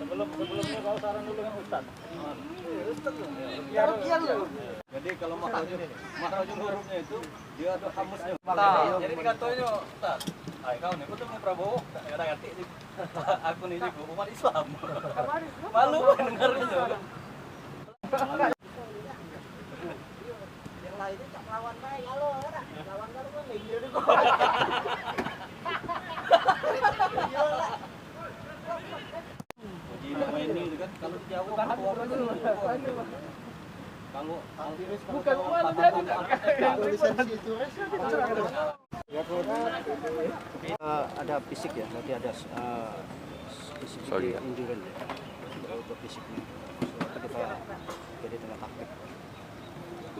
Sebelumnya kau saran dulu dengan Ustaz. Jadi kalau makrajun hurufnya itu dia ada hamusnya. Jadi dikatonya Ustaz. Ay, kau nih ketemu Prabowo, ada ngerti sih. Aku nih juga umat Islam. Malu dengarnya. Yang lainnya cak lawan baik, halo, lawan baru kan lagi dulu. Ini kan kalau di Jawa kan kalau bukan ada fisik ya, berarti ada fisik endurance ya, untuk fisiknya. Kita jadi tengah taktik.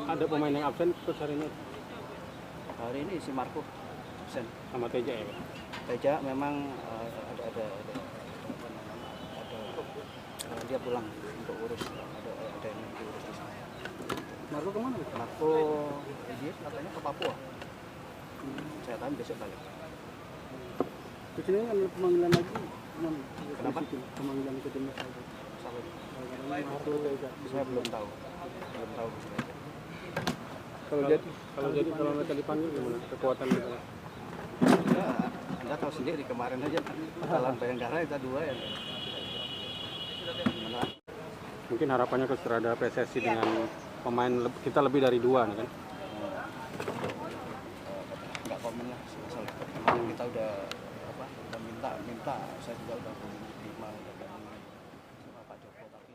Ada pemain yang absen terus hari ini? Hari ini si Marco absen Sama Teja ya? Teja memang ada dia pulang untuk urus ada yang diurus di sana. Marco kemana? Marco dia katanya ke Papua. Saya tahu besok balik. Di sini kan pemanggilan lagi. Kenapa? Pemanggilan ke timnas lagi. Marco saya belum tahu. Kalau mereka dipanggil gimana kekuatan mereka? Ya, Anda tahu sendiri kemarin aja dalam Bayangkara kita 2 ya. Mungkin harapannya kepada PSSI dengan pemain kita lebih dari 2 nih kan? Nggak komen lah soal itu. Kita udah minta saya juga udah terima sama Pak Joko tapi